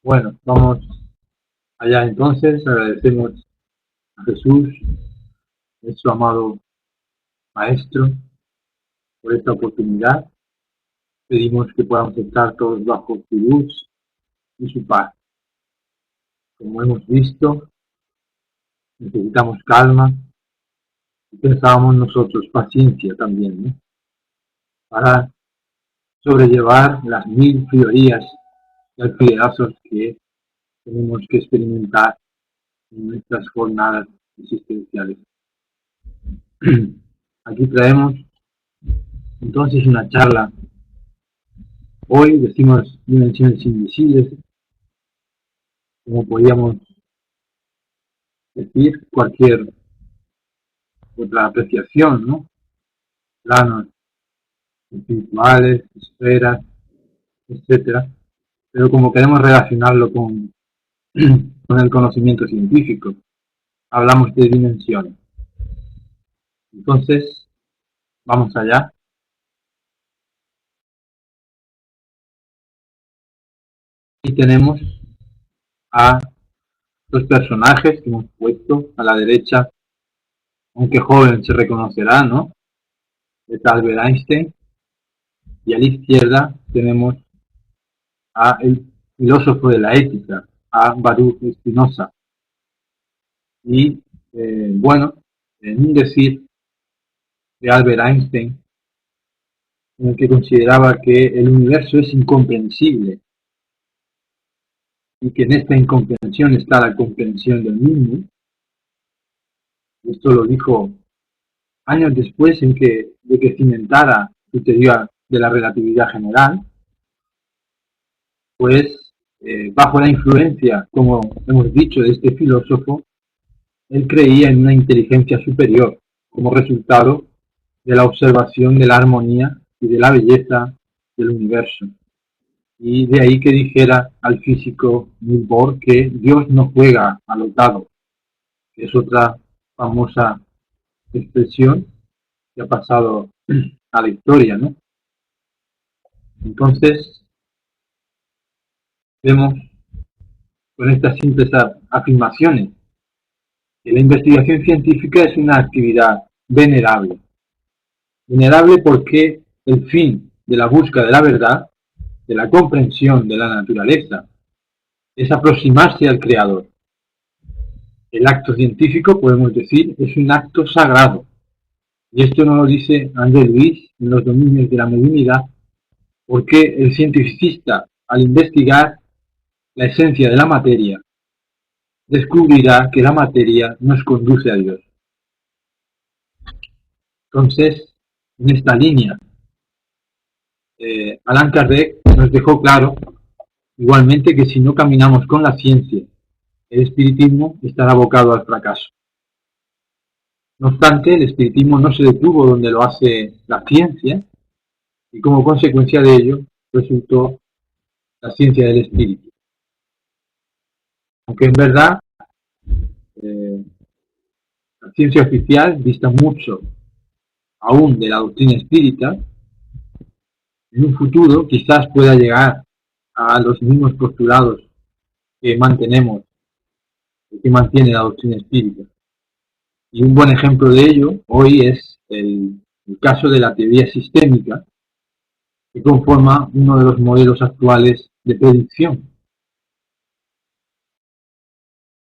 Bueno, vamos allá entonces. Agradecemos a Jesús, nuestro amado Maestro, por esta oportunidad. Pedimos que podamos estar todos bajo su luz y su paz. Como hemos visto, necesitamos calma y pensábamos nosotros paciencia también, ¿no? Para sobrellevar las mil priorías y alfilerazos que tenemos que experimentar en nuestras jornadas existenciales. Aquí traemos entonces una charla. Hoy decimos dimensiones invisibles, como podríamos decir cualquier otra apreciación, ¿no? Planos espirituales, esferas, etcétera. Pero como queremos relacionarlo con el conocimiento científico, hablamos de dimensiones. Entonces, vamos allá. Y tenemos a los personajes que hemos puesto a la derecha, aunque joven se reconocerá, ¿no? Es Albert Einstein. Y a la izquierda tenemos a el filósofo de la ética, a Baruch Spinoza. Y bueno, en un decir de Albert Einstein, en el que consideraba que el universo es incomprensible y que en esta incomprensión está la comprensión del mismo. Esto lo dijo años después de que cimentara su teoría de la relatividad general, pues bajo la influencia, como hemos dicho, de este filósofo, él creía en una inteligencia superior como resultado de la observación de la armonía y de la belleza del universo. Y de ahí que dijera al físico Niels Bohr que Dios no juega a los dados, que es otra famosa expresión que ha pasado a la historia, ¿no? Entonces, vemos con estas simples afirmaciones que la investigación científica es una actividad venerable. Venerable porque el fin de la búsqueda de la verdad, de la comprensión de la naturaleza, es aproximarse al Creador. El acto científico, podemos decir, es un acto sagrado. Y esto nos lo dice André Luis en los dominios de la mediunidad, porque el cientificista, al investigar la esencia de la materia, descubrirá que la materia nos conduce a Dios. Entonces, en esta línea, Allan Kardec nos dejó claro, igualmente, que si no caminamos con la ciencia, el espiritismo estará abocado al fracaso. No obstante, el espiritismo no se detuvo donde lo hace la ciencia, y como consecuencia de ello resultó la ciencia del espíritu. Aunque en verdad eh, la ciencia oficial dista mucho aún de la doctrina espírita, en un futuro quizás pueda llegar a los mismos postulados que mantenemos, que mantiene la doctrina espírita. Y un buen ejemplo de ello hoy es el caso de la teoría sistémica, que conforma uno de los modelos actuales de predicción.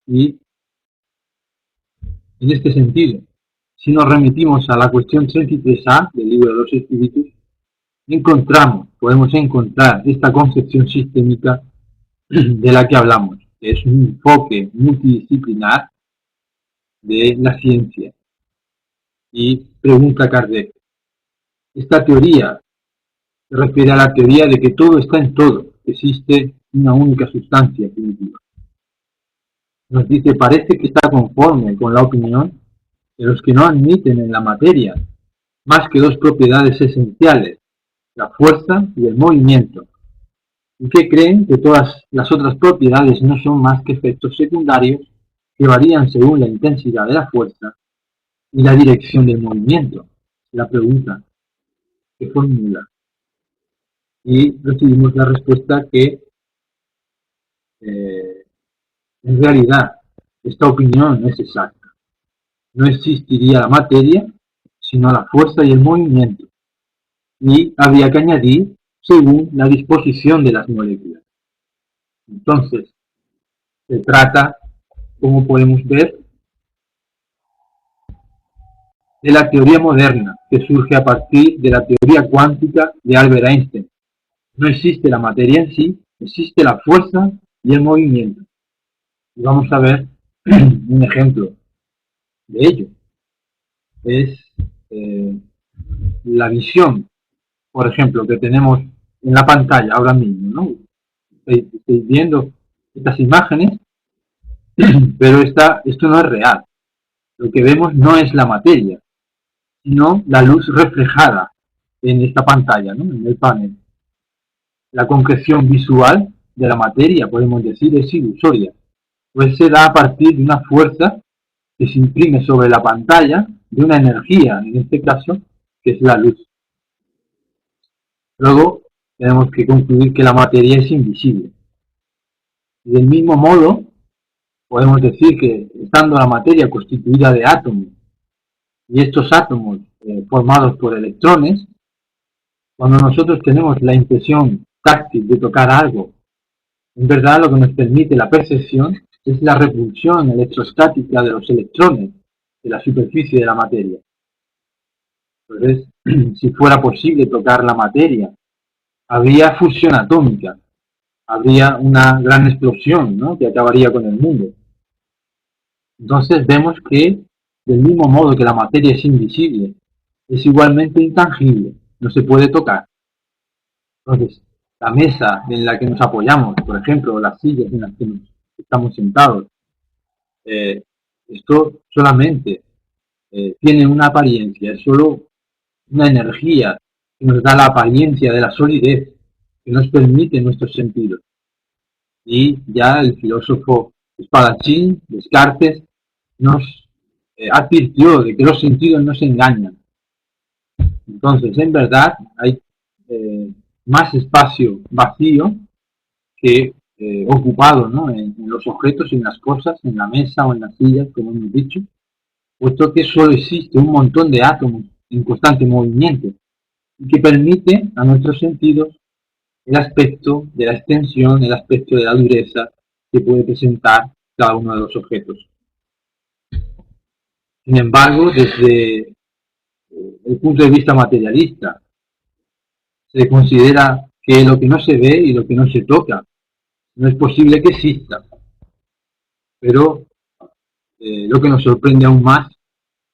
Y en este sentido, si nos remitimos a la cuestión 33A del libro de los espíritus, podemos encontrar esta concepción sistémica de la que hablamos, que es un enfoque multidisciplinar de la ciencia. Y pregunta Kardec, esta teoría se refiere a la teoría de que todo está en todo, que existe una única sustancia primitiva. Nos dice, parece que está conforme con la opinión de los que no admiten en la materia más que dos propiedades esenciales, la fuerza y el movimiento, y que creen que todas las otras propiedades no son más que efectos secundarios que varían según la intensidad de la fuerza y la dirección del movimiento. La pregunta que formula. Y recibimos la respuesta que eh, en realidad esta opinión no es exacta. No existiría la materia, sino la fuerza y el movimiento, y habría que añadir según la disposición de las moléculas. Entonces, se trata, como podemos ver, de la teoría moderna, que surge a partir de la teoría cuántica de Albert Einstein. No existe la materia en sí, existe la fuerza y el movimiento. Y vamos a ver un ejemplo de ello. Es eh, la visión, por ejemplo, que tenemos en la pantalla ahora mismo, ¿no? Estoy viendo estas imágenes, pero esto no es real. Lo que vemos no es la materia, sino la luz reflejada en esta pantalla, ¿no? En el panel. La concreción visual de la materia, podemos decir, es ilusoria, pues se da a partir de una fuerza que se imprime sobre la pantalla de una energía, en este caso, que es la luz. Luego, tenemos que concluir que la materia es invisible. Y del mismo modo, podemos decir que estando la materia constituida de átomos, y estos átomos formados por electrones, cuando nosotros tenemos la impresión táctil de tocar algo, en verdad lo que nos permite la percepción es la repulsión electrostática de los electrones de la superficie de la materia. Entonces, si fuera posible tocar la materia, habría fusión atómica, habría una gran explosión, ¿no?, que acabaría con el mundo. Entonces vemos que, del mismo modo que la materia es invisible, es igualmente intangible, no se puede tocar. Entonces, la mesa en la que nos apoyamos, por ejemplo, las sillas en las que estamos sentados, esto solamente tiene una apariencia, es solo una energía que nos da la apariencia de la solidez, que nos permite nuestros sentidos. Y ya el filósofo espadachín, Descartes, nos advirtió de que los sentidos no se engañan. Entonces, en verdad, hay más espacio vacío que ocupado, ¿no?, en los objetos, en las cosas, en la mesa o en las sillas, como hemos dicho, puesto que solo existe un montón de átomos en constante movimiento y que permite a nuestros sentidos el aspecto de la extensión, el aspecto de la dureza que puede presentar cada uno de los objetos. Sin embargo, desde el punto de vista materialista, se considera que lo que no se ve y lo que no se toca no es posible que exista. Pero lo que nos sorprende aún más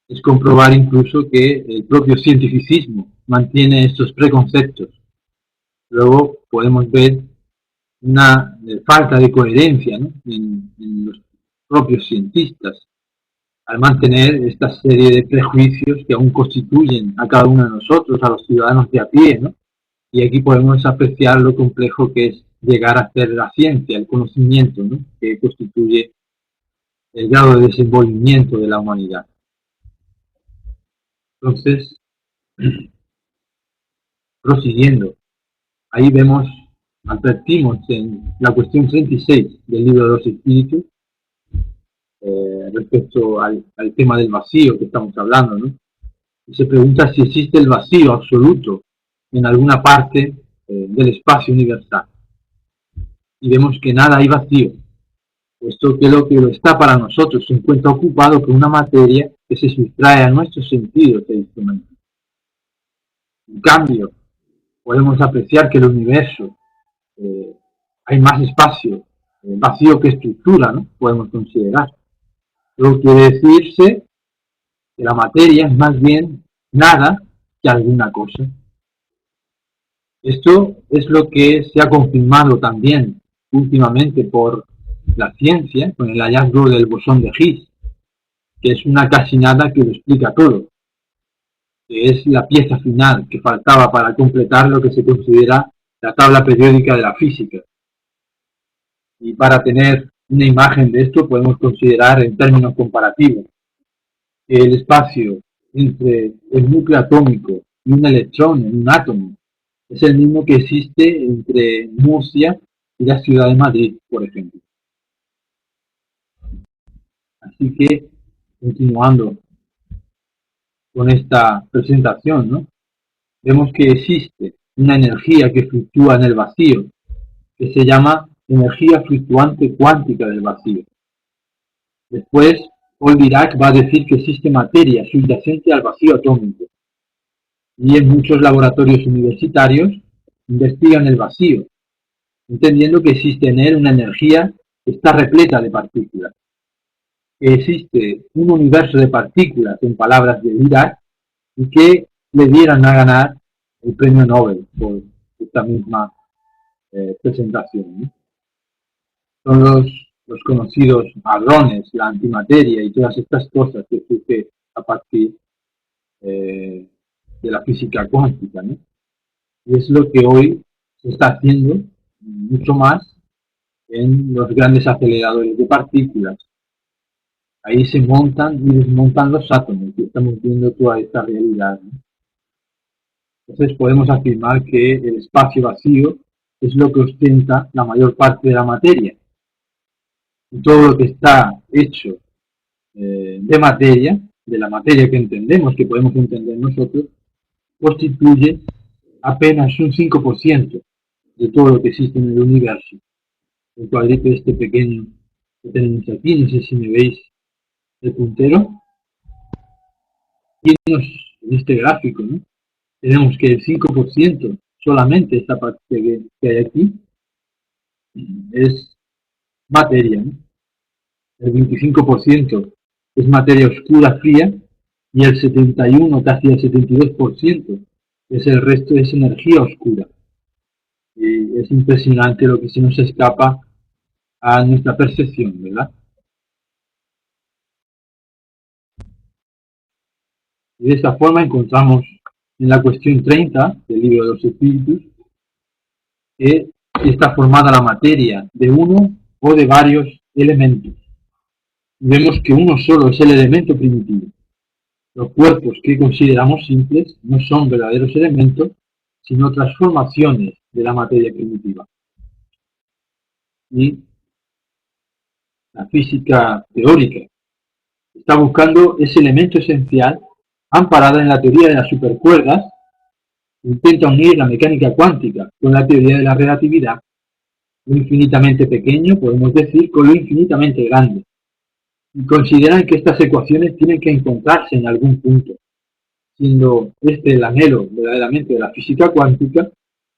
es comprobar incluso que el propio cientificismo mantiene estos preconceptos. Luego podemos ver una falta de coherencia, ¿no?, en los propios cientistas, al mantener esta serie de prejuicios que aún constituyen a cada uno de nosotros, a los ciudadanos de a pie, ¿no? Y aquí podemos apreciar lo complejo que es llegar a hacer la ciencia, el conocimiento, ¿no?, que constituye el grado de desenvolvimiento de la humanidad. Entonces, prosiguiendo, ahí advertimos en la cuestión 36 del libro de los espíritus, respecto al tema del vacío que estamos hablando, ¿no? Y se pregunta si existe el vacío absoluto en alguna parte del espacio universal. Y vemos que nada hay vacío, puesto que lo que lo está para nosotros se encuentra ocupado por una materia que se sustrae a nuestros sentidos de instrumento. En cambio, podemos apreciar que el universo hay más espacio vacío que estructura, ¿no?, podemos considerar. Luego quiere decirse que la materia es más bien nada que alguna cosa. Esto es lo que se ha confirmado también últimamente por la ciencia con el hallazgo del bosón de Higgs, que es una casi nada que lo explica todo, que es la pieza final que faltaba para completar lo que se considera la tabla periódica de la física. Y para tener una imagen de esto podemos considerar en términos comparativos que el espacio entre el núcleo atómico y un electrón en un átomo es el mismo que existe entre Murcia y la ciudad de Madrid, por ejemplo. Así que, continuando con esta presentación, ¿no? Vemos que existe una energía que fluctúa en el vacío, que se llama energía fluctuante cuántica del vacío. Después, Paul Dirac va a decir que existe materia subyacente al vacío atómico. Y en muchos laboratorios universitarios investigan el vacío, entendiendo que existe en él una energía que está repleta de partículas. Que existe un universo de partículas, en palabras de Dirac, y que le dieran a ganar el premio Nobel por esta misma presentación, ¿no? Son los conocidos hadrones, la antimateria y todas estas cosas que surge a partir de la física cuántica, ¿no? Y es lo que hoy se está haciendo mucho más en los grandes aceleradores de partículas. Ahí se montan y desmontan los átomos y estamos viendo toda esta realidad, ¿no? Entonces podemos afirmar que el espacio vacío es lo que ostenta la mayor parte de la materia. Y todo lo que está hecho de materia, de la materia que entendemos, que podemos entender nosotros, constituye apenas un 5% de todo lo que existe en el universo. El cuadrito este pequeño que tenemos aquí, no sé si me veis el puntero, y en este gráfico, ¿no? Tenemos que el 5% solamente esta parte que hay aquí es materia, ¿no? El 25% es materia oscura fría y el 71, casi el 72% es el resto, es energía oscura. Y es impresionante lo que se nos escapa a nuestra percepción, ¿verdad? Y de esta forma encontramos en la cuestión 30 del libro de los espíritus que está formada la materia de uno o de varios elementos. Vemos que uno solo es el elemento primitivo. Los cuerpos que consideramos simples no son verdaderos elementos, sino transformaciones de la materia primitiva. Y la física teórica está buscando ese elemento esencial amparada en la teoría de las supercuerdas, intenta unir la mecánica cuántica con la teoría de la relatividad, lo infinitamente pequeño, podemos decir, con lo infinitamente grande. Y consideran que estas ecuaciones tienen que encontrarse en algún punto, siendo este el anhelo verdaderamente de la física cuántica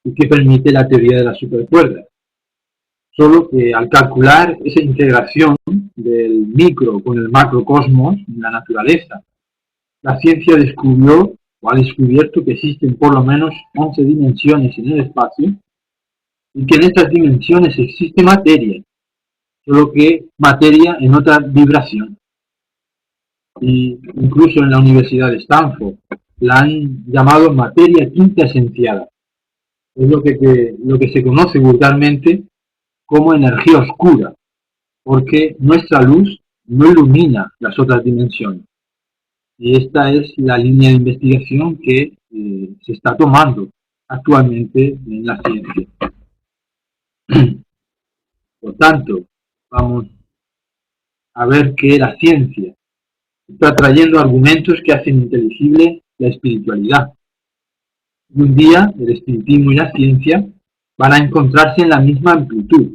y que permite la teoría de las supercuerdas. Solo que al calcular esa integración del micro con el macrocosmos en la naturaleza, la ciencia descubrió o ha descubierto que existen por lo menos 11 dimensiones en el espacio y que en estas dimensiones existe materia, solo que materia en otra vibración. Y incluso en la Universidad de Stanford la han llamado materia quinta esenciada. Es lo que se conoce vulgarmente como energía oscura, porque nuestra luz no ilumina las otras dimensiones. Y esta es la línea de investigación que se está tomando actualmente en la ciencia. Por tanto, vamos a ver que la ciencia está trayendo argumentos que hacen inteligible la espiritualidad. Y un día el espiritismo y la ciencia van a encontrarse en la misma amplitud,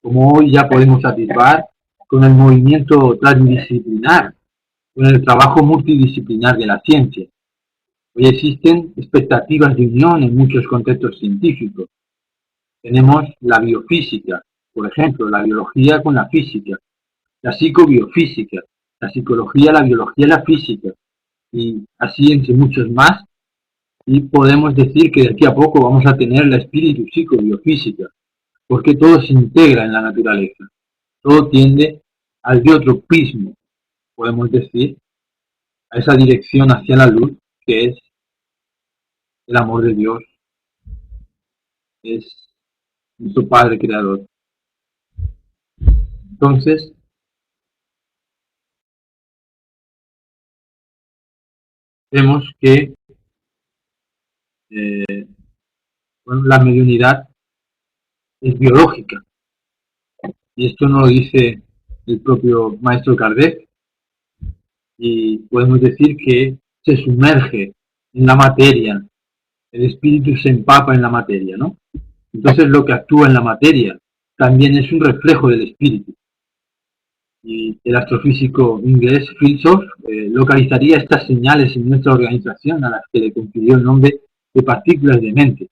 como hoy ya podemos atisbar con el movimiento transdisciplinar, con el trabajo multidisciplinar de la ciencia. Hoy existen expectativas de unión en muchos contextos científicos. Tenemos la biofísica, por ejemplo, la biología con la física, la psicobiofísica, la psicología, la biología y la física, y así entre muchos más, y podemos decir que de aquí a poco vamos a tener la espíritu psicobiofísica, porque todo se integra en la naturaleza, todo tiende al biotropismo, podemos decir, a esa dirección hacia la luz, que es el amor de Dios, es nuestro Padre Creador. Entonces, vemos que bueno, la mediunidad es biológica. Y esto nos lo dice el propio maestro Kardec. Y podemos decir que se sumerge en la materia, el espíritu se empapa en la materia, ¿no? Entonces lo que actúa en la materia también es un reflejo del espíritu. Y el astrofísico inglés Philosoph localizaría estas señales en nuestra organización a las que le confirió el nombre de partículas de mente.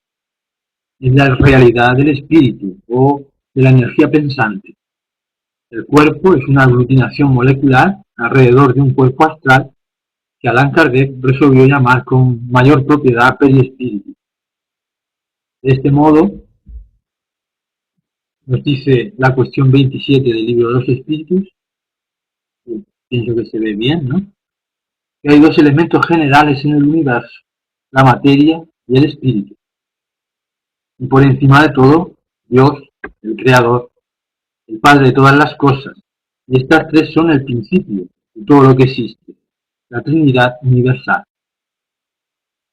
Es la realidad del espíritu o de la energía pensante. El cuerpo es una aglutinación molecular alrededor de un cuerpo astral que Allan Kardec resolvió llamar con mayor propiedad periespíritu. De este modo, nos dice la cuestión 27 del libro de los espíritus, pienso que se ve bien, ¿no? Que hay dos elementos generales en el universo, la materia y el espíritu. Y por encima de todo, Dios, el Creador, el Padre de todas las cosas. Y estas tres son el principio de todo lo que existe, la Trinidad universal.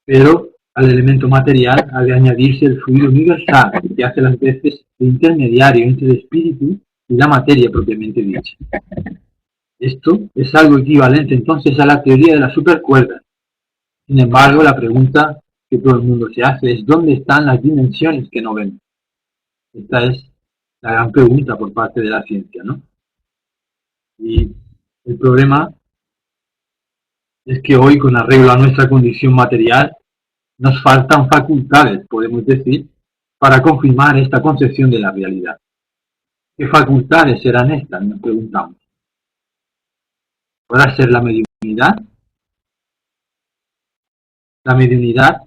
Pero al elemento material ha de añadirse el fluido universal, que hace las veces de intermediario entre el espíritu y la materia propiamente dicha. Esto es algo equivalente entonces a la teoría de la supercuerda. Sin embargo, la pregunta que todo el mundo se hace es ¿dónde están las dimensiones que no vemos? Esta es la gran pregunta por parte de la ciencia, ¿no? Y el problema es que hoy, con arreglo a nuestra condición material, nos faltan facultades, podemos decir, para confirmar esta concepción de la realidad. ¿Qué facultades serán estas? Nos preguntamos. ¿Podrá ser la mediunidad? La mediunidad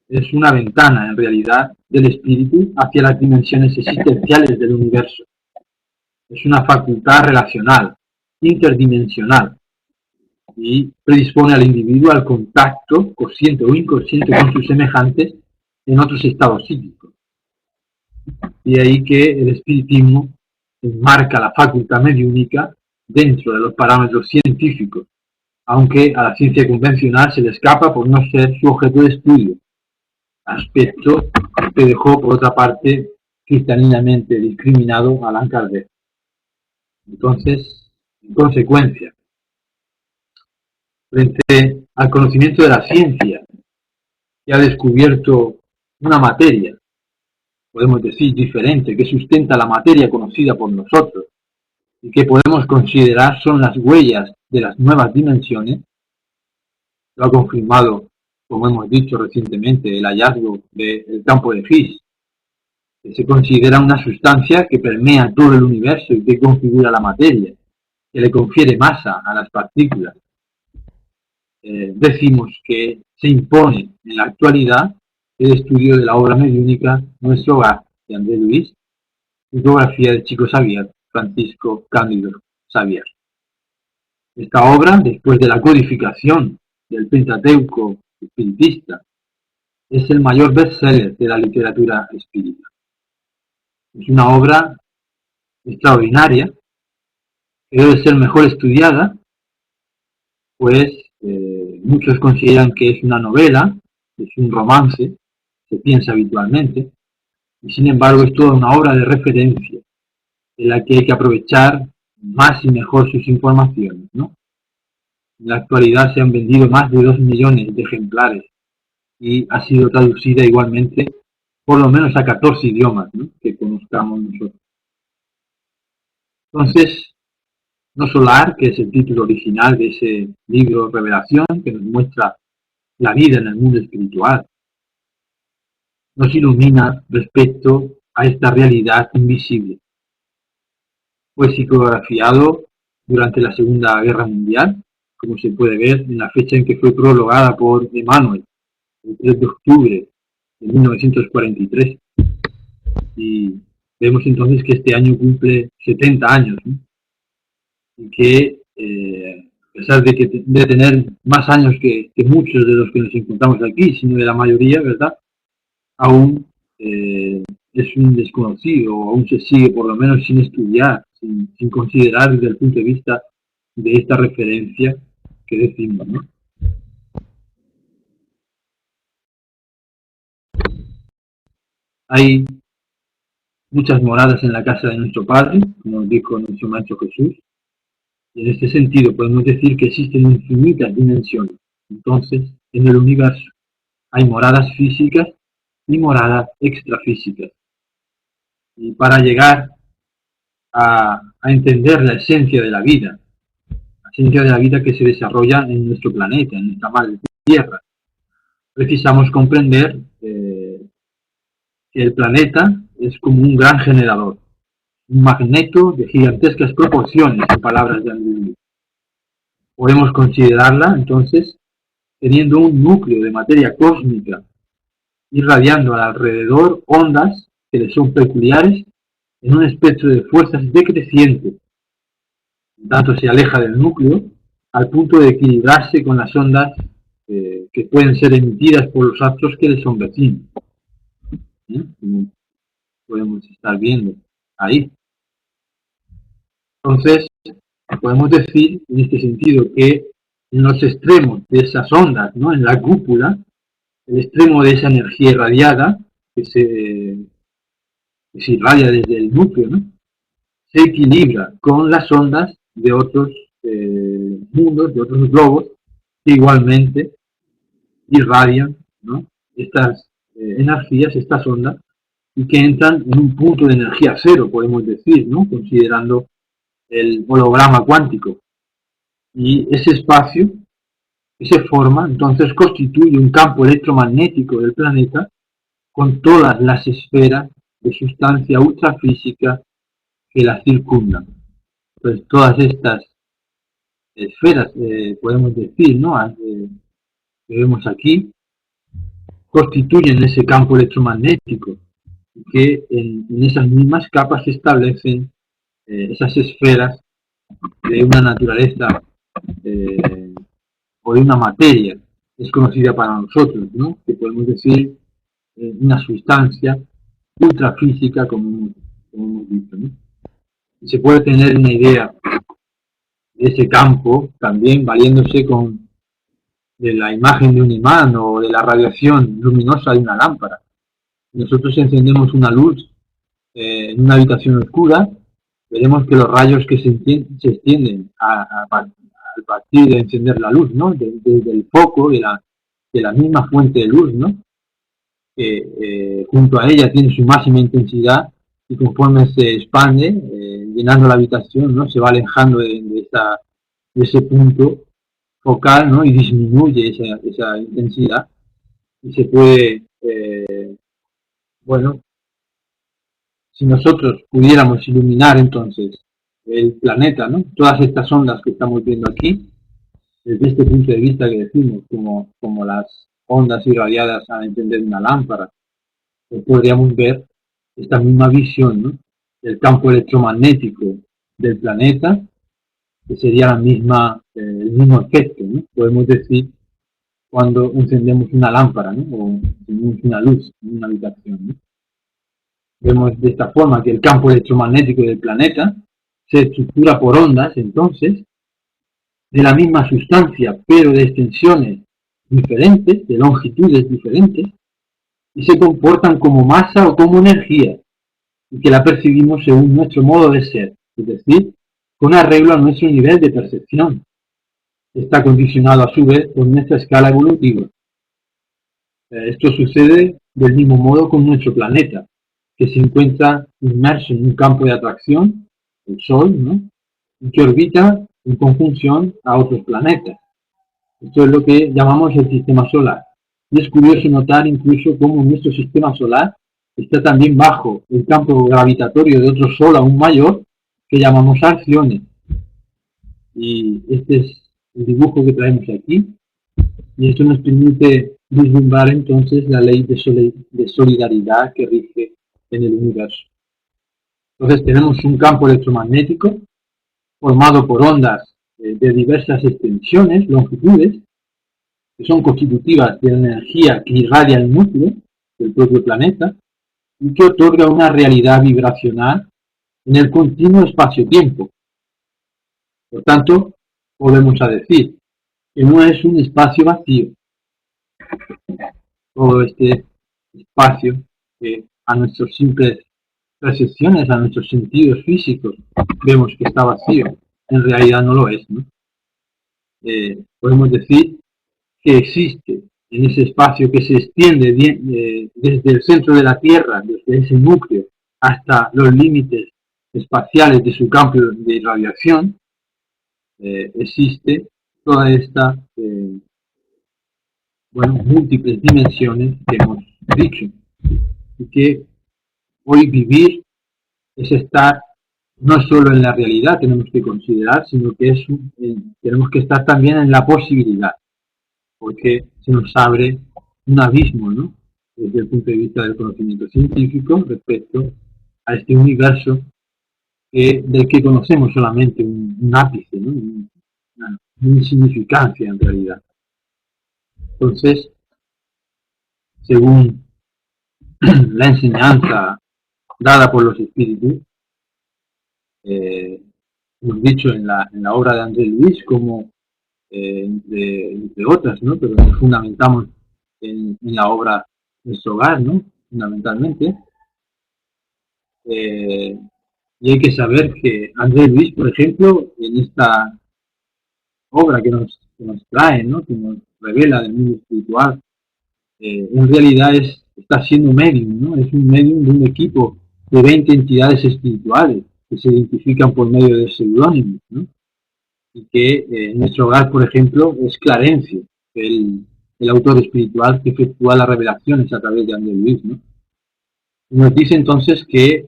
es una ventana, en realidad, del espíritu hacia las dimensiones existenciales del universo. Es una facultad relacional, interdimensional, y predispone al individuo al contacto, consciente o inconsciente, con sus semejantes en otros estados psíquicos. Y ahí que el espiritismo enmarca la facultad mediúnica dentro de los parámetros científicos, aunque a la ciencia convencional se le escapa por no ser su objeto de estudio, aspecto que dejó, por otra parte, cristianamente discriminado a Allan Kardec. Entonces, en consecuencia, frente al conocimiento de la ciencia, que ha descubierto una materia, podemos decir diferente, que sustenta la materia conocida por nosotros y que podemos considerar son las huellas de las nuevas dimensiones, lo ha confirmado, como hemos dicho recientemente, el hallazgo del campo de Higgs, que se considera una sustancia que permea todo el universo y que configura la materia, que le confiere masa a las partículas. Decimos que se impone en la actualidad el estudio de la obra mediúnica Nuestro Hogar, de André Luis, fotografía del Chico Xavier, Francisco Cándido Xavier. Esta obra, después de la codificación del Pentateuco espiritista, es el mayor bestseller de la literatura espírita. Es una obra extraordinaria que debe ser mejor estudiada, pues muchos consideran que es una novela, es un romance, se piensa habitualmente, y sin embargo es toda una obra de referencia, en la que hay que aprovechar más y mejor sus informaciones, ¿no? En la actualidad se han vendido más de 2 millones de ejemplares y ha sido traducida igualmente por lo menos a 14 idiomas, ¿no?, que conozcamos nosotros. Entonces, No Solar, que es el título original de ese libro Revelación, que nos muestra la vida en el mundo espiritual, nos ilumina respecto a esta realidad invisible. Fue psicografiado durante la Segunda Guerra Mundial, como se puede ver en la fecha en que fue prologada por Emmanuel, el 3 de octubre de 1943. Y vemos entonces que este año cumple 70 años, ¿no? Y que a pesar de tener más años que muchos de los que nos encontramos aquí, sino de la mayoría, ¿verdad?, aún es un desconocido, o aún se sigue por lo menos sin estudiar, sin considerar desde el punto de vista de esta referencia que decimos, ¿no? Hay muchas moradas en la casa de nuestro Padre, como dijo nuestro Maestro Jesús. Y en este sentido podemos decir que existen infinitas dimensiones. Entonces, en el universo hay moradas físicas y moradas extrafísicas. Y para llegar a entender la esencia de la vida que se desarrolla en nuestro planeta, en nuestra madre Tierra, precisamos comprender que el planeta es como un gran generador, un magneto de gigantescas proporciones, en palabras de Andrew. Podemos considerarla, entonces, teniendo un núcleo de materia cósmica, irradiando alrededor ondas que le son peculiares en un espectro de fuerzas decreciente. Tanto se aleja del núcleo al punto de equilibrarse con las ondas que pueden ser emitidas por los astros que le son vecinos. Como podemos estar viendo ahí. Entonces, podemos decir en este sentido que en los extremos de esas ondas, ¿no?, en la cúpula, el extremo de esa energía irradiada que se irradia desde el núcleo, ¿no?, se equilibra con las ondas de otros mundos, de otros globos, que igualmente irradian, ¿no?, estas energías, estas ondas, y que entran en un punto de energía cero, podemos decir, ¿no?, considerando el holograma cuántico. Y ese espacio que se forma, entonces, constituye un campo electromagnético del planeta con todas las esferas de sustancia ultrafísica que la circundan. Pues todas estas esferas, podemos decir, ¿no?, que vemos aquí, constituyen ese campo electromagnético, que en esas mismas capas se establecen esas esferas de una naturaleza o de una materia desconocida para nosotros, ¿no?, que podemos decir una sustancia ultrafísica, como hemos visto, ¿no? Y se puede tener una idea de ese campo también valiéndose de la imagen de un imán o de la radiación luminosa de una lámpara. Nosotros encendemos una luz en una habitación oscura, veremos que los rayos que se extienden al partir de encender la luz, ¿no?, desde el foco de la misma fuente de luz, ¿no?, que junto a ella tiene su máxima intensidad, y conforme se expande, llenando la habitación, ¿no?, se va alejando de ese punto focal, ¿no?, y disminuye esa intensidad, y se puede, bueno, si nosotros pudiéramos iluminar entonces el planeta, ¿no?, todas estas ondas que estamos viendo aquí, desde este punto de vista que decimos, como las ondas irradiadas al encender una lámpara, pues podríamos ver esta misma visión, ¿no?, del campo electromagnético del planeta, que sería el mismo efecto, ¿no?, podemos decir, cuando encendemos una lámpara, ¿no?, o encendemos una luz en una habitación, ¿no? Vemos de esta forma que el campo electromagnético del planeta se estructura por ondas, entonces, de la misma sustancia, pero de extensiones diferentes, de longitudes diferentes, y se comportan como masa o como energía, y que la percibimos según nuestro modo de ser, es decir, con arreglo a nuestro nivel de percepción. Está condicionado a su vez por nuestra escala evolutiva. Esto sucede del mismo modo con nuestro planeta, que se encuentra inmerso en un campo de atracción, el Sol, ¿no?, y que orbita en conjunción a otros planetas. Esto es lo que llamamos el sistema solar. Y es curioso notar incluso cómo nuestro sistema solar está también bajo el campo gravitatorio de otro Sol aún mayor, que llamamos Alcione. Y este es el dibujo que traemos aquí. Y esto nos permite vislumbrar entonces la ley de solidaridad que rige en el universo. Entonces tenemos un campo electromagnético formado por ondas de diversas extensiones, longitudes, que son constitutivas de la energía que irradia el núcleo del propio planeta y que otorga una realidad vibracional en el continuo espacio-tiempo. Por tanto, volvemos a decir que no es un espacio vacío, todo este espacio que a nuestros simples percepciones, a nuestros sentidos físicos, vemos que está vacío. En realidad no lo es, ¿no? Podemos decir que existe en ese espacio que se extiende desde el centro de la Tierra, desde ese núcleo, hasta los límites espaciales de su campo de irradiación, existe toda esta, múltiples dimensiones que hemos dicho. Y que hoy vivir es estar no solo en la realidad, tenemos que considerar, sino que tenemos que estar también en la posibilidad, porque se nos abre un abismo, ¿no? Desde el punto de vista del conocimiento científico respecto a este universo del que conocemos solamente un ápice, ¿no? Una insignificancia en realidad. Entonces, según la enseñanza dada por los espíritus, hemos dicho en la obra de André Luis, como entre otras, ¿no? Pero nos fundamentamos en la obra Nuestro Hogar, ¿no? Fundamentalmente. Y hay que saber que André Luis, por ejemplo, en esta obra que nos trae, ¿no? Que nos revela del mundo espiritual, en realidad está siendo medium, ¿no? Es un medium de un equipo de 20 entidades espirituales que se identifican por medio de seudónimos, ¿no? Y que en Nuestro Hogar, por ejemplo, es Clarencio, el autor espiritual que efectúa las revelaciones a través de André Luis, ¿no? Y nos dice entonces que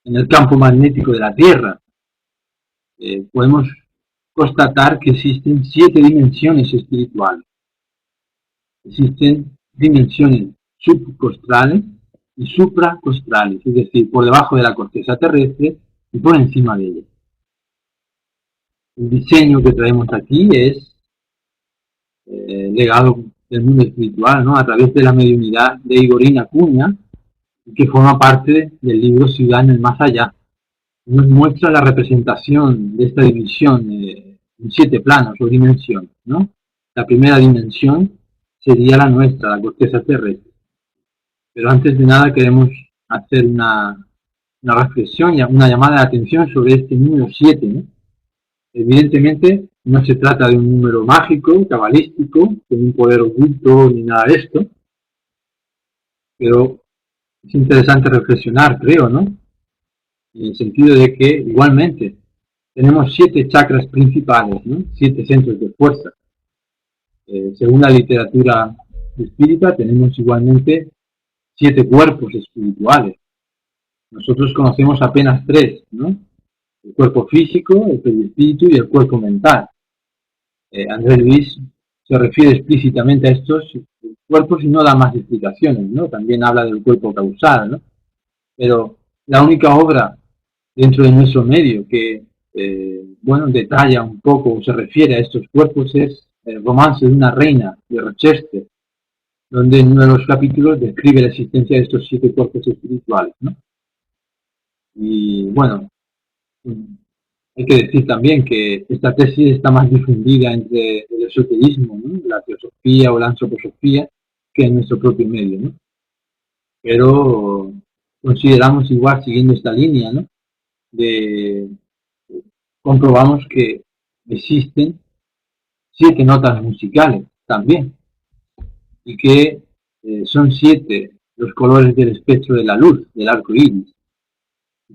en el campo magnético de la Tierra podemos constatar que existen 7 dimensiones espirituales. Existen dimensiones subcostrales y supracostrales, es decir, por debajo de la corteza terrestre y por encima de ella. El diseño que traemos aquí es legado del mundo espiritual, ¿no? A través de la mediunidad de Igorina Acuña, que forma parte del libro Ciudad en el Más Allá. Nos muestra la representación de esta división en 7 planos o dimensiones, ¿no? La primera dimensión sería la nuestra, la corteza terrestre. Pero antes de nada queremos hacer una reflexión, una llamada de atención sobre este número 7, ¿no? Evidentemente no se trata de un número mágico, cabalístico, con un poder oculto ni nada de esto, pero es interesante reflexionar, creo, ¿no? En el sentido de que igualmente tenemos 7 chakras principales, ¿no? 7 centros de fuerza. Según la literatura espírita, tenemos igualmente 7 cuerpos espirituales. Nosotros conocemos apenas 3, ¿no? El cuerpo físico, el perispíritu y el cuerpo mental. Andrés Luis se refiere explícitamente a estos cuerpos y no da más explicaciones, ¿no? También habla del cuerpo causal, ¿no? Pero la única obra dentro de nuestro medio que, detalla un poco o se refiere a estos cuerpos es el Romance de una reina de Rochester, donde en uno de los capítulos describe la existencia de estos 7 cuerpos espirituales, ¿no? Y bueno, hay que decir también que esta tesis está más difundida entre el esoterismo, ¿no? La teosofía o la antroposofía, que en nuestro propio medio, ¿no? Pero consideramos igual, siguiendo esta línea, ¿no? Comprobamos que existen 7 notas musicales también, y que son 7 los colores del espectro de la luz, del arco iris.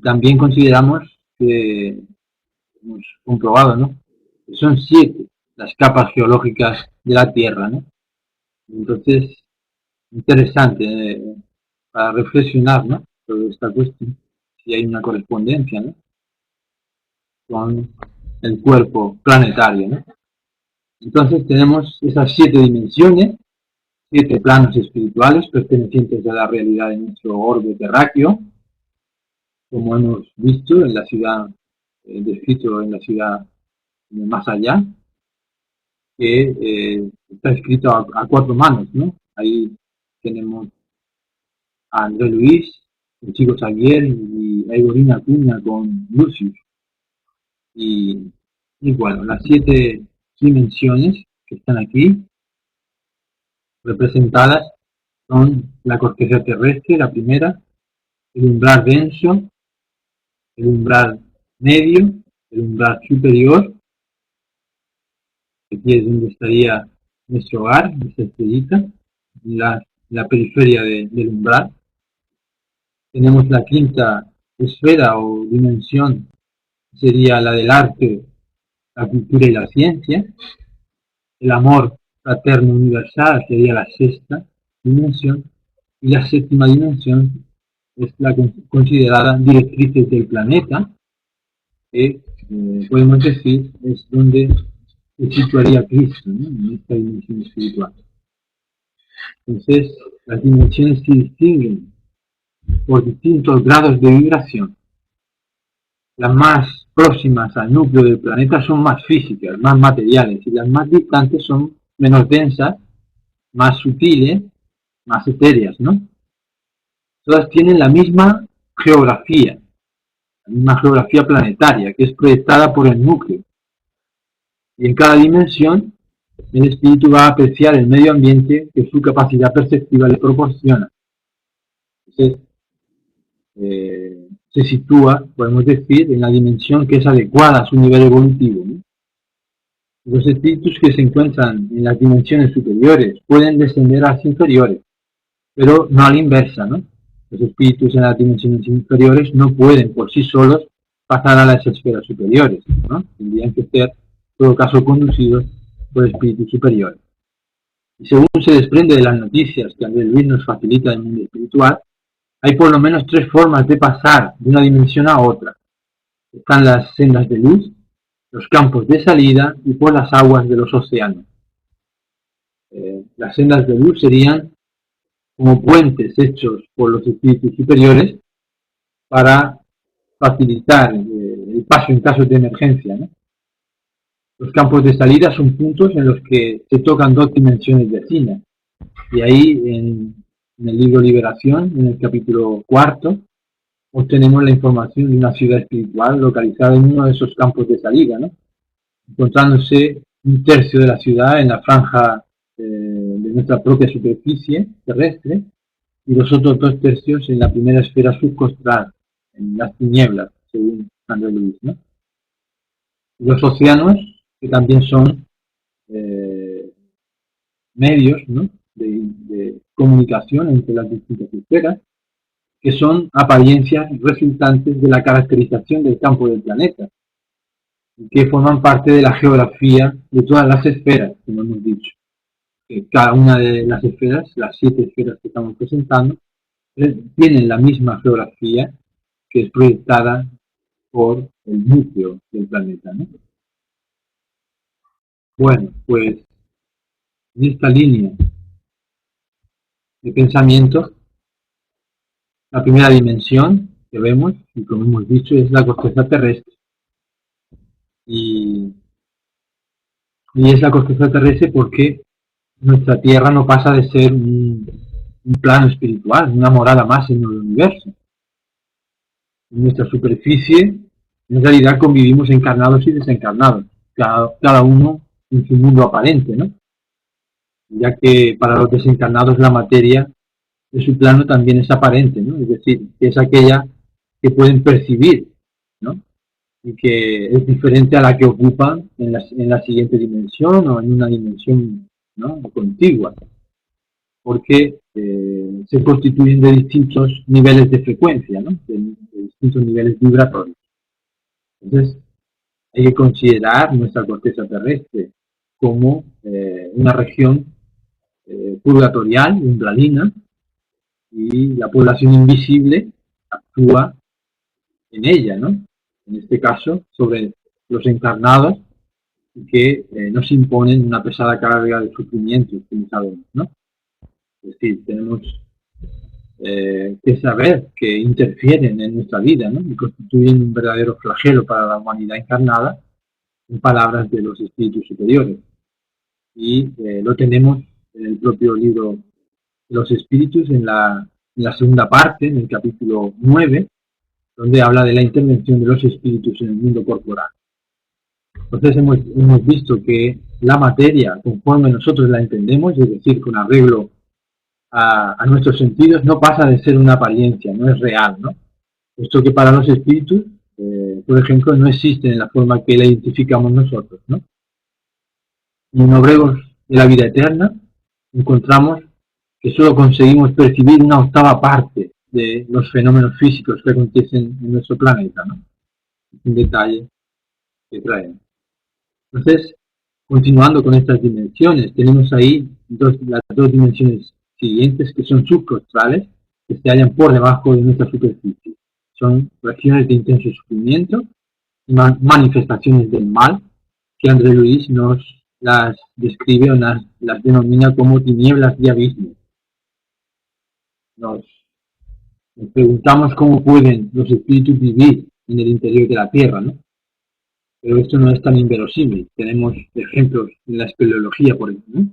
También consideramos que hemos comprobado, ¿no? Que son 7 las capas geológicas de la Tierra, ¿no? Entonces, interesante para reflexionar, ¿no? Sobre esta cuestión, si hay una correspondencia, ¿no? Con el cuerpo planetario, ¿no? Entonces tenemos esas 7 dimensiones, 7 planos espirituales pertenecientes a la realidad de nuestro orbe terráqueo, como hemos visto en la ciudad, descrito en la ciudad más allá, que está escrito a 4 manos, ¿no? Ahí tenemos a André Luis, el chico Xavier y a Igorina Acuña con Lucius. Y bueno, las 7 dimensiones que están aquí representadas son la corteza terrestre, la primera, el umbral denso, el umbral medio, el umbral superior. Aquí es donde estaría nuestro hogar, nuestra estrellita, en la periferia del umbral. Tenemos la quinta esfera o dimensión, sería la del arte, la cultura y la ciencia. El amor fraterno universal sería la sexta dimensión. Y la séptima dimensión es la considerada directrices del planeta, que podemos decir es donde se situaría Cristo, ¿no? En esta dimensión espiritual. Entonces, las dimensiones se distinguen por distintos grados de vibración. Las más próximas al núcleo del planeta son más físicas, más materiales, y las más distantes son menos densas, más sutiles, más etéreas, ¿no? Todas tienen la misma geografía planetaria, que es proyectada por el núcleo. Y en cada dimensión, el espíritu va a apreciar el medio ambiente que su capacidad perceptiva le proporciona. Entonces, se sitúa, podemos decir, en la dimensión que es adecuada a su nivel evolutivo, ¿no? Los espíritus que se encuentran en las dimensiones superiores pueden descender a las inferiores, pero no a la inversa, ¿no? Los espíritus en las dimensiones inferiores no pueden por sí solos pasar a las esferas superiores, ¿no? Tendrían que ser, en todo caso, conducidos por espíritus superiores. Y según se desprende de las noticias que Andrés Luis nos facilita del mundo espiritual, hay por lo menos tres formas de pasar de una dimensión a otra. Están las sendas de luz, los campos de salida y por las aguas de los océanos. Las sendas de luz serían como puentes hechos por los espíritus superiores para facilitar el paso en caso de emergencia, ¿no? Los campos de salida son puntos en los que se tocan dos dimensiones vecinas. Y ahí en el libro Liberación, en el capítulo 4, obtenemos la información de una ciudad espiritual localizada en uno de esos campos de salida, ¿no? Encontrándose un tercio de la ciudad en la franja de nuestra propia superficie terrestre y los otros dos tercios en la primera esfera subcostal, en las tinieblas, según André Luis, ¿no? Y los océanos, que también son medios, ¿no? de comunicación entre las distintas esferas, que son apariencias resultantes de la caracterización del campo del planeta, que forman parte de la geografía de todas las esferas, como hemos dicho. Cada una de las esferas, las 7 esferas que estamos presentando, tienen la misma geografía que es proyectada por el núcleo del planeta, ¿no? Bueno, pues en esta línea de pensamiento, la primera dimensión que vemos, y como hemos dicho, es la corteza terrestre. Y es la corteza terrestre porque nuestra Tierra no pasa de ser un plano espiritual, una morada más en el universo. En nuestra superficie, en realidad convivimos encarnados y desencarnados, cada uno en su mundo aparente, ¿no? Ya que para los desencarnados la materia de su plano también es aparente, ¿no? Es decir, que es aquella que pueden percibir, ¿no? Y que es diferente a la que ocupan en la siguiente dimensión o en una dimensión, ¿no? Contigua, porque se constituyen de distintos niveles de frecuencia, ¿no? De distintos niveles vibratorios. Entonces, hay que considerar nuestra corteza terrestre como una región purgatorial, umbralina, y la población invisible actúa en ella, ¿no? En este caso, sobre los encarnados que nos imponen una pesada carga de sufrimiento, como sabemos, ¿no? Es decir, tenemos que saber que interfieren en nuestra vida, ¿no? Y constituyen un verdadero flagelo para la humanidad encarnada, en palabras de los espíritus superiores. Y lo tenemos en el propio libro de los espíritus, en la segunda parte, en el capítulo 9, donde habla de la intervención de los espíritus en el mundo corporal. Entonces hemos visto que la materia, conforme nosotros la entendemos, es decir, con arreglo a nuestros sentidos no pasa de ser una apariencia, no es real, ¿no? Esto que para los espíritus, por ejemplo, no existe en la forma que la identificamos nosotros, ¿no? Y en Obreros de la Vida Eterna encontramos que solo conseguimos percibir una octava parte de los fenómenos físicos que acontecen en nuestro planeta, ¿no? Un detalle que traemos. Entonces, continuando con estas dimensiones, tenemos ahí las dos dimensiones siguientes que son subcostrales, que se hallan por debajo de nuestra superficie. Son regiones de intenso sufrimiento y manifestaciones del mal, que André Luis nos las describe o las denomina como tinieblas de abismo. Nos preguntamos cómo pueden los espíritus vivir en el interior de la Tierra, ¿no? Pero esto no es tan inverosímil. Tenemos ejemplos en la espeleología, por ejemplo, ¿no?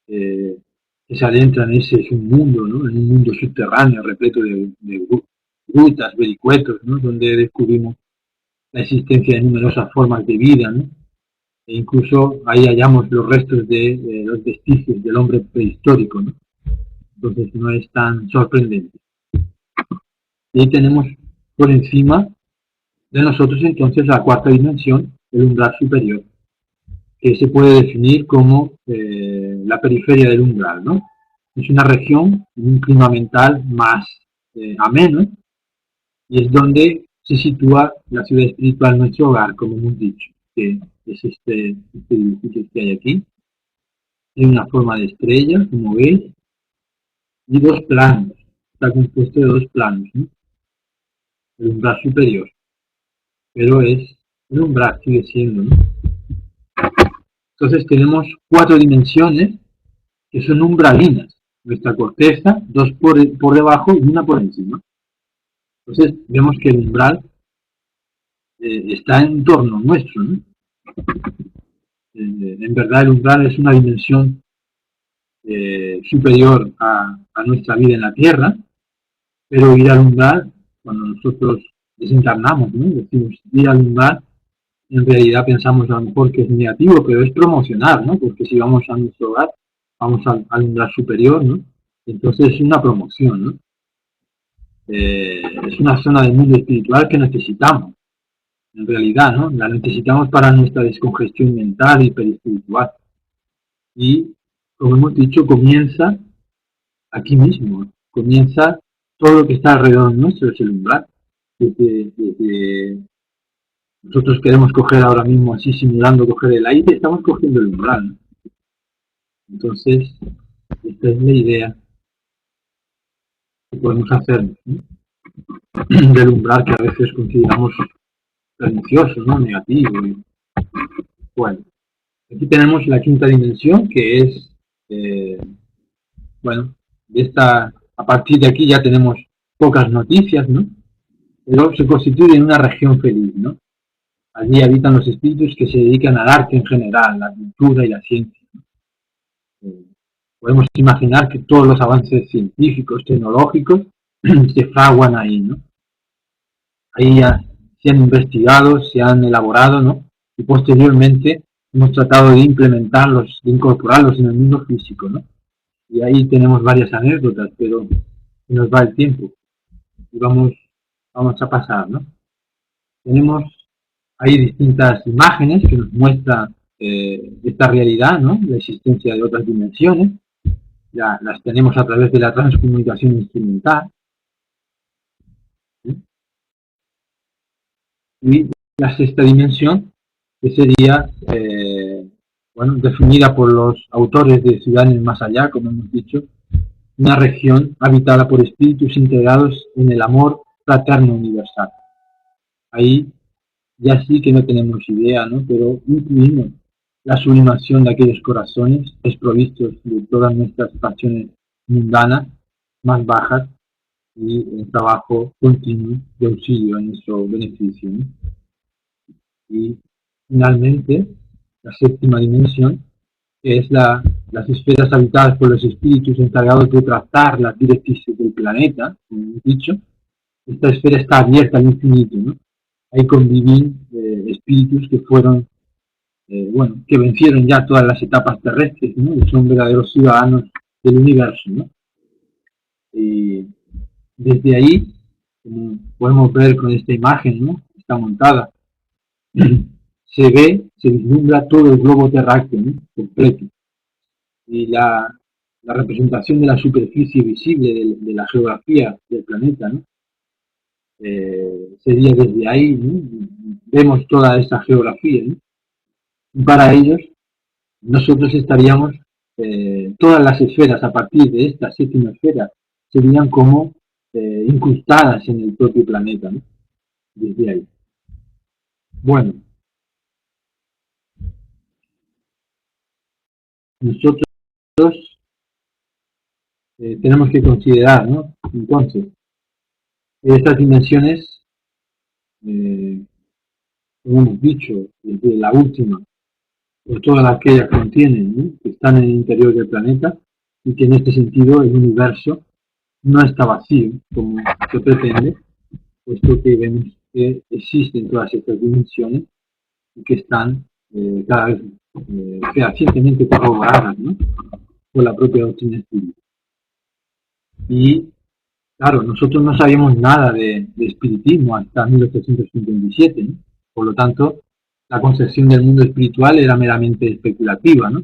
Que se adentran en ese submundo, ¿no? En un mundo subterráneo repleto de grutas, vericuetos, ¿no? Donde descubrimos la existencia de numerosas formas de vida, ¿no? E incluso ahí hallamos los restos de los vestigios del hombre prehistórico, ¿no? Entonces no es tan sorprendente. Y ahí tenemos por encima de nosotros entonces la cuarta dimensión, el umbral superior, que se puede definir como la periferia del umbral, ¿no? Es una región, un clima mental más ameno, y es donde se sitúa la ciudad espiritual, nuestro hogar, como hemos dicho, que es este edificio que hay aquí. Tiene una forma de estrella, como veis, y dos planos. Está compuesto de dos planos, ¿no? El umbral superior, pero es el umbral, sigue siendo, ¿no? Entonces tenemos cuatro dimensiones que son umbralinas. Nuestra corteza, dos por debajo y una por encima. Entonces vemos que el umbral está en torno nuestro, ¿no? En verdad el umbral es una dimensión superior a nuestra vida en la Tierra, pero ir al umbral, cuando nosotros desencarnamos, ¿no? Decimos ir al umbral, en realidad pensamos a lo mejor que es negativo, pero es promocionar, ¿no? Porque si vamos a nuestro hogar, vamos al umbral superior, ¿no? Entonces es una promoción, ¿no? Es una zona del mundo espiritual que necesitamos, en realidad, ¿no? La necesitamos para nuestra descongestión mental y perispiritual. Y, como hemos dicho, comienza aquí mismo, comienza todo lo que está alrededor nuestro, es el umbral. Desde nosotros queremos coger ahora mismo, así simulando coger el aire, estamos cogiendo el umbral, ¿no? Entonces, esta es la idea que podemos hacer, ¿no? Del umbral, que a veces consideramos pernicioso, ¿no? Negativo. Bueno, aquí tenemos la quinta dimensión, que es, bueno, a partir de aquí ya tenemos pocas noticias, ¿no? Pero se constituye en una región feliz, ¿no? Allí habitan los espíritus que se dedican al arte en general, la cultura y la ciencia, ¿no? Podemos imaginar que todos los avances científicos, tecnológicos, se fraguan ahí, ¿no? Ahí ya se han investigado, se han elaborado, ¿no? Y posteriormente hemos tratado de implementarlos, de incorporarlos en el mundo físico, ¿no? Y ahí tenemos varias anécdotas, pero se nos va el tiempo y vamos a pasar, ¿no? Tenemos ahí distintas imágenes que nos muestran esta realidad, ¿no? La existencia de otras dimensiones. Ya las tenemos a través de la transcomunicación instrumental, ¿sí? Y la sexta dimensión, que sería, bueno, definida por los autores de Ciudad en el Más Allá, como hemos dicho, una región habitada por espíritus integrados en el amor fraterno universal. Ahí ya sí que no tenemos idea, ¿no? Pero incluimos la sublimación de aquellos corazones desprovistos de todas nuestras pasiones mundanas más bajas y el trabajo continuo de auxilio en nuestro beneficio, ¿no? Y finalmente, la séptima dimensión, que es las esferas habitadas por los espíritus encargados de tratar las directrices del planeta, como hemos dicho. Esta esfera está abierta al infinito, ¿no? Ahí conviven espíritus que fueron, bueno, que vencieron ya todas las etapas terrestres, ¿no? Y son verdaderos ciudadanos del universo, ¿no? Y desde ahí, como podemos ver con esta imagen, ¿no? Está montada, se vislumbra todo el globo terráqueo, ¿no? Completo. Y la representación de la superficie visible de la geografía del planeta, ¿no? Sería desde ahí, ¿no? Vemos toda esa geografía, ¿no? Y para ellos, nosotros estaríamos, todas las esferas a partir de esta séptima esfera serían como incrustadas en el propio planeta, ¿no? Desde ahí. Bueno, nosotros tenemos que considerar, ¿no? Entonces, estas dimensiones, eh, como hemos dicho, desde la última, por todas aquellas que contienen, ¿no? Que están en el interior del planeta, y que en este sentido el universo no está vacío, como se pretende, puesto que vemos que existen todas estas dimensiones y que están cada vez fehacientemente corroboradas, ¿no? Por la propia doctrina espírita. Y claro, nosotros no sabíamos nada de espiritismo hasta 1857, ¿no? Por lo tanto, la concepción del mundo espiritual era meramente especulativa, ¿no?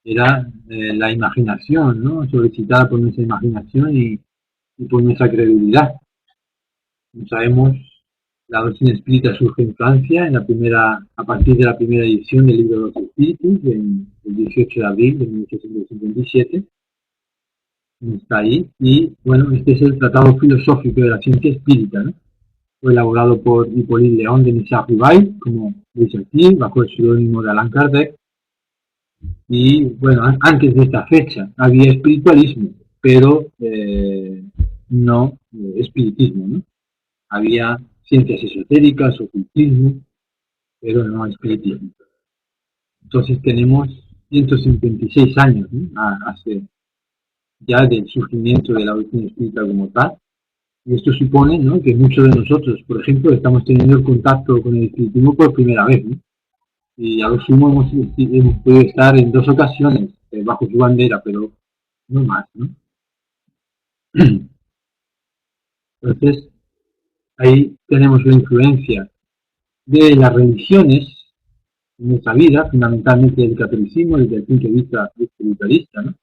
Era la imaginación, ¿no? Solicitada por nuestra imaginación y por nuestra credibilidad. Como sabemos, la doctrina espírita surge en Francia a partir de la primera edición del libro de los espíritus, el 18 de abril de 1857. Está ahí. Y bueno, este es el tratado filosófico de la ciencia espírita, ¿no? Fue elaborado por Hippolyte Léon de Nizar-Rubail, como dice aquí, bajo el seudónimo de Allan Kardec. Y bueno, antes de esta fecha había espiritualismo, pero no espiritismo, ¿no? Había ciencias esotéricas, ocultismo, pero no espiritismo. Entonces tenemos 156 años, ¿no? Hace ya del surgimiento de la doctrina espírita como tal. Y esto supone, ¿no? Que muchos de nosotros, por ejemplo, estamos teniendo el contacto con el espiritismo por primera vez, ¿no? Y a lo sumo hemos podido estar en 2 ocasiones bajo su bandera, pero no más, ¿no? Entonces, ahí tenemos la influencia de las religiones en nuestra vida, fundamentalmente del catolicismo desde el punto de vista espiritualista, ¿no?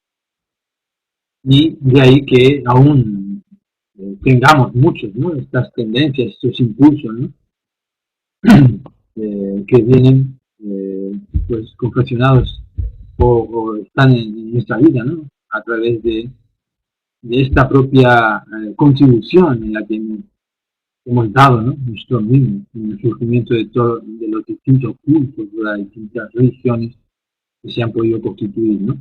Y de ahí que aún tengamos muchos, ¿no? Estas tendencias, estos impulsos, ¿no? Que vienen pues confeccionados o están en nuestra vida, ¿no? A través de esta propia contribución en la que hemos dado, ¿no? Nosotros mismos, en el surgimiento de los distintos cultos, de las distintas religiones que se han podido constituir, ¿no?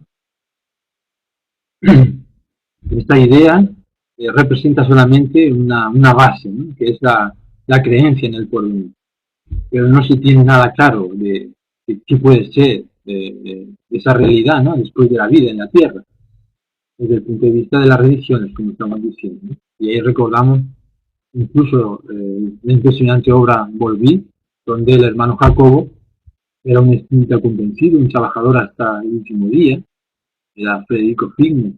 Esta idea representa solamente una base, ¿no? Que es la creencia en el porvenir, pero no se tiene nada claro de qué puede ser de esa realidad, ¿no? Después de la vida en la tierra, desde el punto de vista de las religiones, como estamos diciendo, ¿no? Y ahí recordamos incluso la impresionante obra Volví, donde el hermano Jacobo era un espírita convencido, un trabajador hasta el último día, era Federico Figno.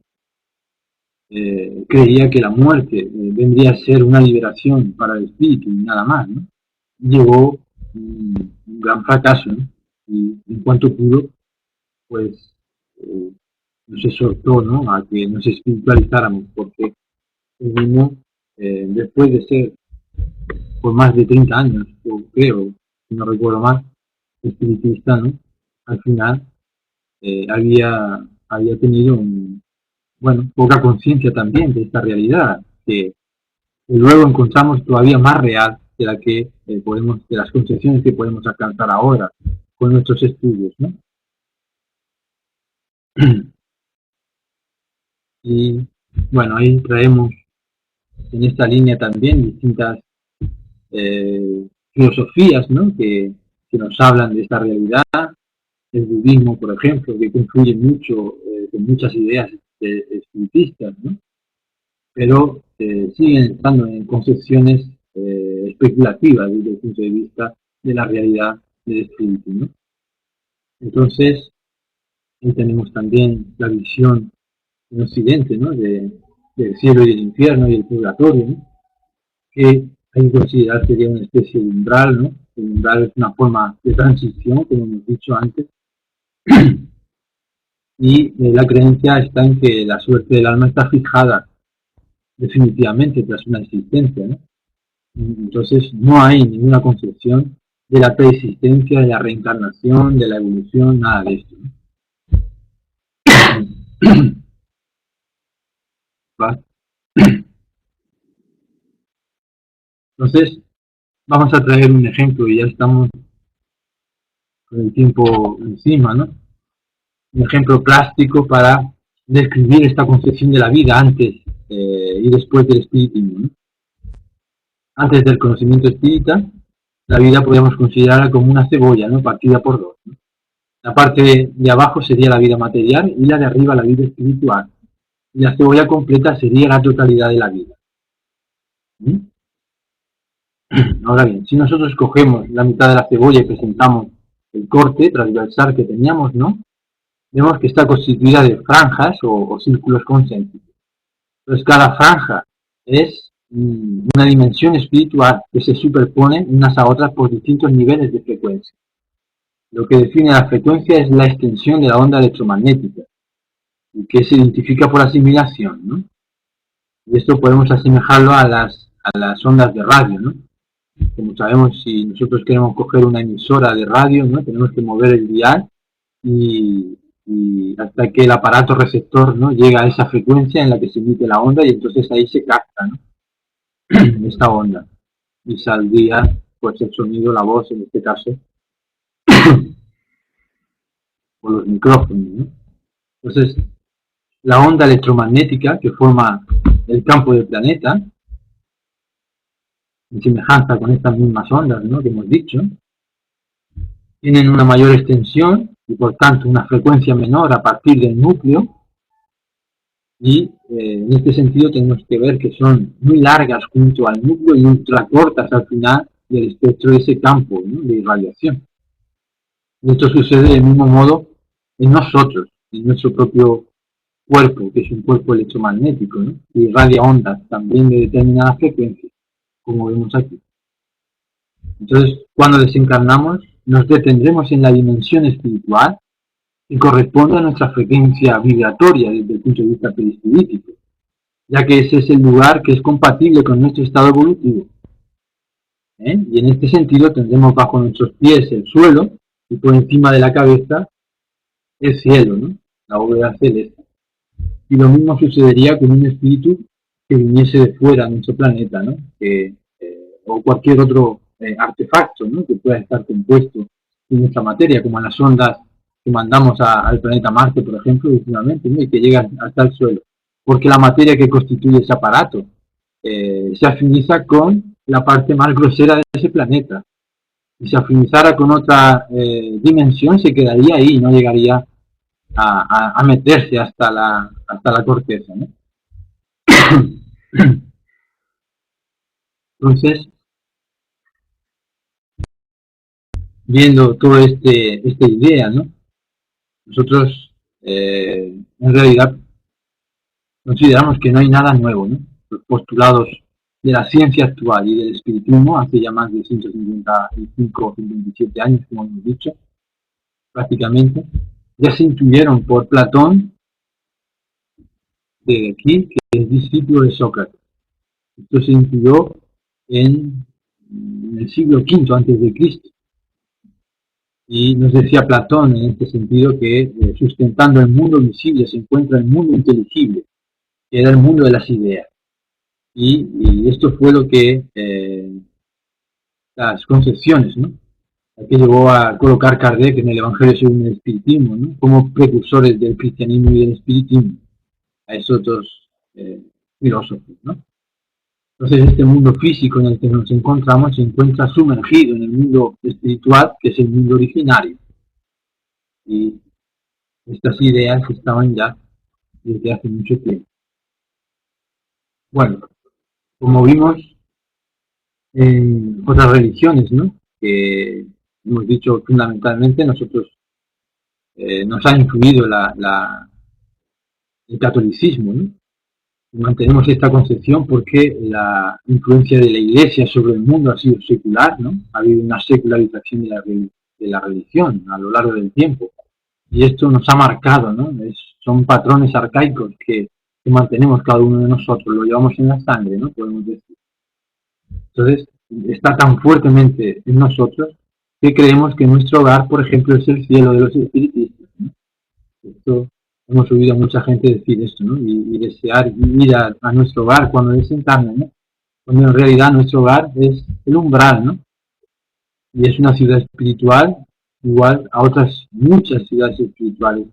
Creía que la muerte vendría a ser una liberación para el espíritu y nada más, ¿no? Llegó un gran fracaso, ¿no? Y en cuanto pudo, pues nos exhortó, ¿no? A que nos espiritualizáramos, porque el mismo, después de ser por más de 30 años, o creo, si no recuerdo mal, espiritista, ¿no? Al final había tenido bueno, poca conciencia también de esta realidad, que luego encontramos todavía más real de la que de las concepciones que podemos alcanzar ahora con nuestros estudios, ¿no? Y bueno, ahí traemos en esta línea también distintas filosofías, ¿no? Que nos hablan de esta realidad. El budismo, por ejemplo, que confluye mucho con muchas ideas espiritistas, ¿no? Pero siguen estando en concepciones especulativas desde el punto de vista de la realidad del espíritu, ¿no? Entonces, ahí tenemos también la visión en Occidente, ¿no? De del cielo y del infierno y el purgatorio, ¿no? Que hay que considerar sería una especie de umbral, ¿no? El umbral es una forma de transición, como hemos dicho antes, y la creencia está en que la suerte del alma está fijada definitivamente tras una existencia, ¿no? Entonces no hay ninguna concepción de la preexistencia, de la reencarnación, de la evolución, nada de esto, ¿no? ¿Va? Entonces vamos a traer un ejemplo y ya estamos con el tiempo encima, ¿no? Un ejemplo plástico para describir esta concepción de la vida antes y después del espiritismo, ¿no? Antes del conocimiento espírita, la vida podríamos considerarla como una cebolla, ¿no? Partida por dos, ¿no? La parte de abajo sería la vida material y la de arriba la vida espiritual. Y la cebolla completa sería la totalidad de la vida. ¿Mm? Ahora bien, si nosotros cogemos la mitad de la cebolla y presentamos el corte transversal que teníamos, ¿no? Vemos que está constituida de franjas o círculos concéntricos. Entonces cada franja es una dimensión espiritual que se superpone unas a otras por distintos niveles de frecuencia. Lo que define la frecuencia es la extensión de la onda electromagnética, y que se identifica por asimilación, ¿no? Y esto podemos asemejarlo a las ondas de radio, ¿no? Como sabemos, si nosotros queremos coger una emisora de radio, ¿no? Tenemos que mover el dial y hasta que el aparato receptor, ¿no? Llega a esa frecuencia en la que se emite la onda y entonces ahí se capta, ¿no? Esta onda y saldría pues el sonido, la voz en este caso, o los micrófonos, ¿no? Entonces, la onda electromagnética que forma el campo del planeta, en semejanza con estas mismas ondas, ¿no? Que hemos dicho, tienen una mayor extensión y por tanto una frecuencia menor a partir del núcleo y en este sentido tenemos que ver que son muy largas junto al núcleo y ultracortas al final del espectro de ese campo, ¿no? De irradiación. Y esto sucede del mismo modo en nosotros, en nuestro propio cuerpo, que es un cuerpo electromagnético, ¿no? Que irradia ondas también de determinadas frecuencias, como vemos aquí. Entonces, cuando desencarnamos, nos detendremos en la dimensión espiritual que corresponde a nuestra frecuencia vibratoria desde el punto de vista perispiritual, ya que ese es el lugar que es compatible con nuestro estado evolutivo. Y en este sentido tendremos bajo nuestros pies el suelo y por encima de la cabeza el cielo, ¿no? La bóveda celeste. Y lo mismo sucedería con un espíritu que viniese de fuera de nuestro planeta, ¿no? O cualquier otro artefacto, ¿no? Que pueda estar compuesto en nuestra materia, como las ondas que mandamos al planeta Marte, por ejemplo, últimamente, ¿no? Y que llegan hasta el suelo. Porque la materia que constituye ese aparato se afiniza con la parte más grosera de ese planeta. Si se afinizara con otra dimensión, se quedaría ahí y no llegaría a meterse hasta la corteza, ¿no? Entonces, viendo toda esta idea, ¿no? Nosotros en realidad consideramos que no hay nada nuevo, ¿no? Los postulados de la ciencia actual y del espiritismo hace ya más de 155 o 127 años, como hemos dicho, prácticamente, ya se intuyeron por Platón, de aquí, que es discípulo de Sócrates. Esto se intuyó en el siglo V antes de Cristo. Y nos decía Platón en este sentido que sustentando el mundo visible se encuentra el mundo inteligible, que era el mundo de las ideas. Y esto fue lo que las concepciones, ¿no? Que llevó a colocar Kardec en el Evangelio según el Espiritismo, ¿no? Como precursores del cristianismo y del espiritismo, a esos dos filósofos, ¿no? Entonces este mundo físico en el que nos encontramos se encuentra sumergido en el mundo espiritual, que es el mundo originario. Y estas ideas estaban ya desde hace mucho tiempo. Bueno, como vimos en otras religiones, ¿no? Que hemos dicho fundamentalmente nosotros nos ha influido el catolicismo, ¿no? Mantenemos esta concepción porque la influencia de la Iglesia sobre el mundo ha sido secular, ¿no? Ha habido una secularización de la religión a lo largo del tiempo. Y esto nos ha marcado, ¿no? Son patrones arcaicos que mantenemos cada uno de nosotros, lo llevamos en la sangre, ¿no? Podemos decir. Entonces, está tan fuertemente en nosotros que creemos que nuestro hogar, por ejemplo, es el cielo de los espiritistas, ¿no? Esto, hemos oído a mucha gente decir esto, ¿no? Y desear ir a nuestro hogar cuando desencarne, ¿no? Cuando en realidad nuestro hogar es el umbral, ¿no? Y es una ciudad espiritual igual a otras muchas ciudades espirituales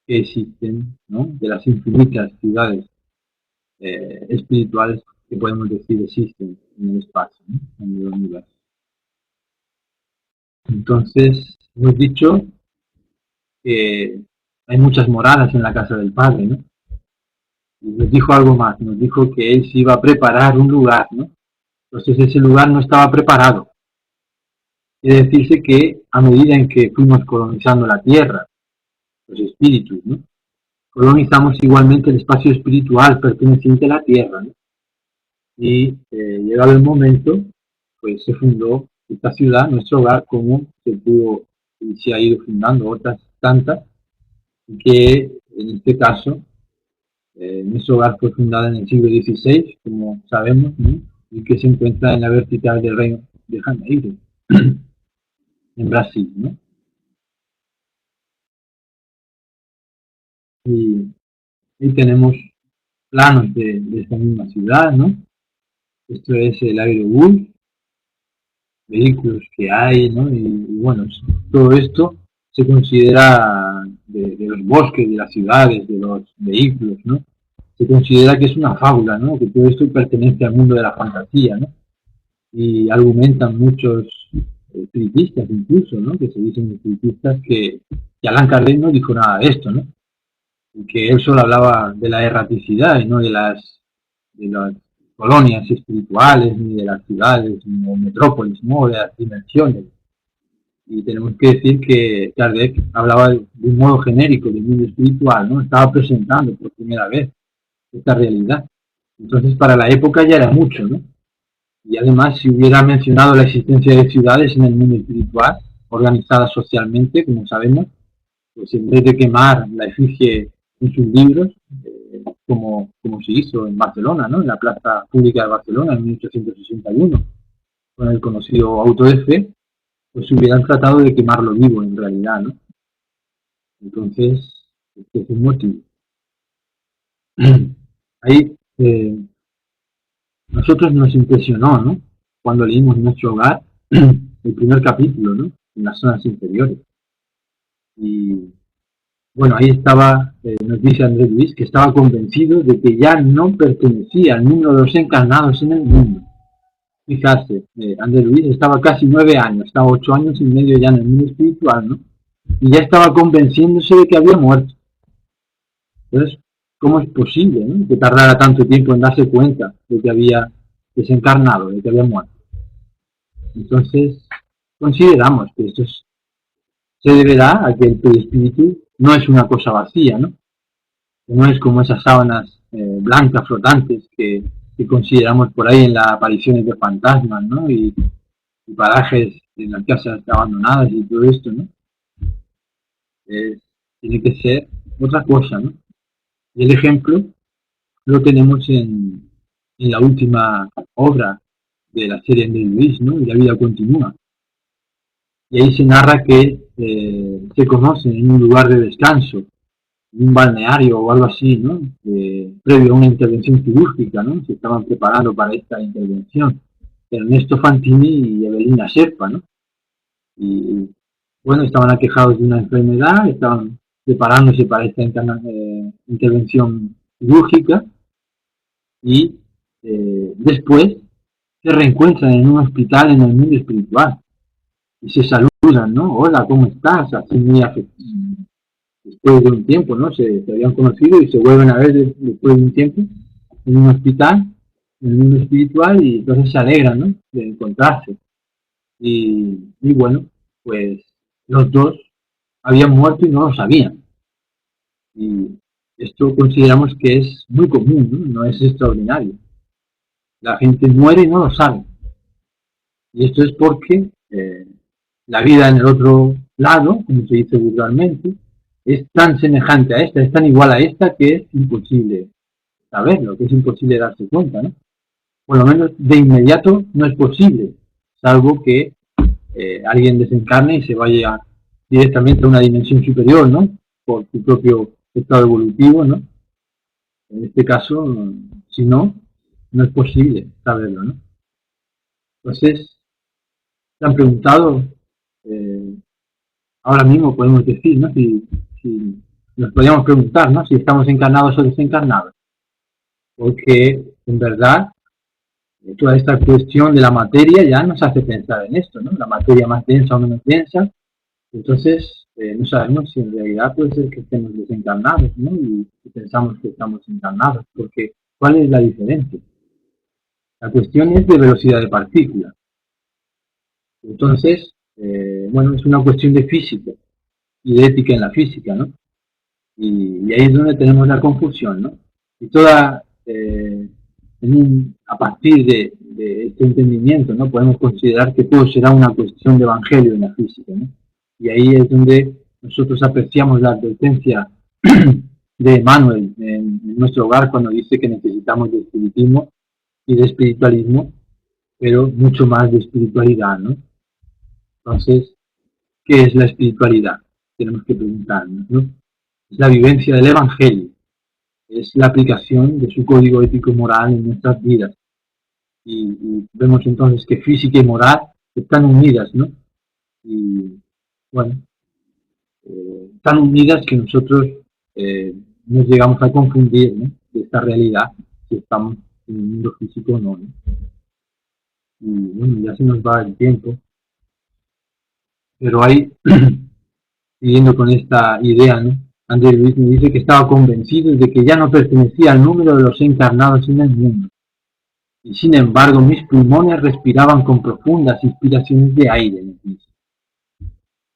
que existen, ¿no? De las infinitas ciudades espirituales que podemos decir existen en el espacio, ¿no? En el universo. Entonces, hemos dicho que hay muchas moradas en la casa del Padre, ¿no? Y nos dijo algo más, nos dijo que Él se iba a preparar un lugar, ¿no? Entonces ese lugar no estaba preparado. Quiere decirse que a medida en que fuimos colonizando la Tierra, los espíritus, ¿no? Colonizamos igualmente el espacio espiritual perteneciente a la Tierra, ¿no? Y llegado el momento, pues se fundó esta ciudad, nuestro hogar, como se pudo y se ha ido fundando otras tantas, que en este caso, nuestro hogar fue fundado en el siglo XVI, como sabemos, ¿no? Y que se encuentra en la vertical del Reino de Janeiro, en Brasil, ¿no? Y, y tenemos planos de esta misma ciudad, ¿no? Esto es el aerobús, vehículos que hay, ¿no? Y bueno, todo esto se considera de los bosques, de las ciudades, de los vehículos, ¿no? Se considera que es una fábula, ¿no? Que todo esto pertenece al mundo de la fantasía, ¿no? Y argumentan muchos espiritistas incluso, ¿no? Que se dicen espiritistas que Allan Kardec no dijo nada de esto, ¿no? Y que él solo hablaba de la erraticidad y no de las colonias espirituales, ni de las ciudades, ni de metrópolis, ¿no? De las dimensiones. Y tenemos que decir que Kardec hablaba de un modo genérico del mundo espiritual, ¿no? Estaba presentando por primera vez esta realidad. Entonces, para la época ya era mucho, ¿no? Y además, si hubiera mencionado la existencia de ciudades en el mundo espiritual, organizadas socialmente, como sabemos, pues en vez de quemar la efigie en sus libros, como se hizo en Barcelona, ¿no? En la plaza pública de Barcelona en 1861, con el conocido auto de fe, pues hubieran tratado de quemarlo vivo en realidad, ¿no? Entonces, este es un motivo. Ahí nosotros nos impresionó, ¿no? Cuando leímos Nuestro Hogar, el primer capítulo, ¿no? En las zonas inferiores. Y bueno, ahí estaba, nos dice Andrés Luis, que estaba convencido de que ya no pertenecía al número de los encarnados en el mundo. Fíjate, Andrés Luis estaba casi 9 años, estaba 8 años y medio ya en el mundo espiritual, ¿no? Y ya estaba convenciéndose de que había muerto. Entonces, ¿cómo es posible, ¿no? Que tardara tanto tiempo en darse cuenta de que había desencarnado, de que había muerto? Entonces, consideramos que esto se deberá a que el perispíritu no es una cosa vacía, ¿no? No es como esas sábanas blancas flotantes que consideramos por ahí en las apariciones de fantasmas, ¿no? Y parajes en las casas abandonadas y todo esto, ¿no? Tiene que ser otra cosa, ¿no? Y el ejemplo lo tenemos en la última obra de la serie de Luis, ¿no? Y la vida continúa. Y ahí se narra que se conocen en un lugar de descanso, en un balneario o algo así, ¿no? Previo a una intervención quirúrgica, ¿no? Se estaban preparando para esta intervención. Ernesto Fantini y Evelina Serpa, ¿no? Y bueno, estaban aquejados de una enfermedad, estaban preparándose para esta intervención quirúrgica y después se reencuentran en un hospital en el mundo espiritual y se saludan, ¿no? Hola, ¿cómo estás? Así muy afectivo. Después de un tiempo, ¿no? Se habían conocido y se vuelven a ver después de un tiempo en un hospital, en el mundo espiritual, y entonces se alegran, ¿no? De encontrarse. Y bueno, pues los dos habían muerto y no lo sabían. Y Esto consideramos que es muy común, ¿no? No es extraordinario. La gente muere y no lo sabe. Y esto es porque la vida en el otro lado, como se dice vulgarmente, es tan semejante a esta, es tan igual a esta que es imposible saberlo, que es imposible darse cuenta, ¿no? Por lo menos de inmediato no es posible, salvo que alguien desencarne y se vaya directamente a una dimensión superior, ¿no? Por su propio estado evolutivo, ¿no? En este caso, si no, no es posible saberlo, ¿no? Entonces, se han preguntado, eh, ahora mismo podemos decir, ¿no? Si nos podríamos preguntar, ¿no? Si estamos encarnados o desencarnados, porque en verdad toda esta cuestión de la materia ya nos hace pensar en esto, ¿no? La materia más densa o menos densa, entonces no sabemos si en realidad puede ser que estemos desencarnados, ¿no? Y pensamos que estamos encarnados, porque ¿cuál es la diferencia? La cuestión es de velocidad de partículas. Entonces, bueno, es una cuestión de física y de ética en la física, ¿no? Y ahí es donde tenemos la confusión, ¿no? Y toda, a partir de este entendimiento, ¿no? Podemos considerar que todo será una cuestión de evangelio en la física, ¿no? Y ahí es donde nosotros apreciamos la advertencia de Emmanuel en nuestro hogar cuando dice que necesitamos de espiritismo y de espiritualismo, pero mucho más de espiritualidad, ¿no? Entonces, ¿qué es la espiritualidad? Tenemos que preguntarnos, ¿no? Es la vivencia del Evangelio, es la aplicación de su código ético moral en nuestras vidas. Y vemos entonces que física y moral están unidas, ¿no? Y bueno, tan unidas que nosotros nos llegamos a confundir, ¿no? De esta realidad, si estamos en el mundo físico o no, ¿no? Y bueno, ya se nos va el tiempo, pero ahí, siguiendo con esta idea, ¿no? Andrés Luis me dice que estaba convencido de que ya no pertenecía al número de los encarnados en el mundo, y sin embargo mis pulmones respiraban con profundas inspiraciones de aire.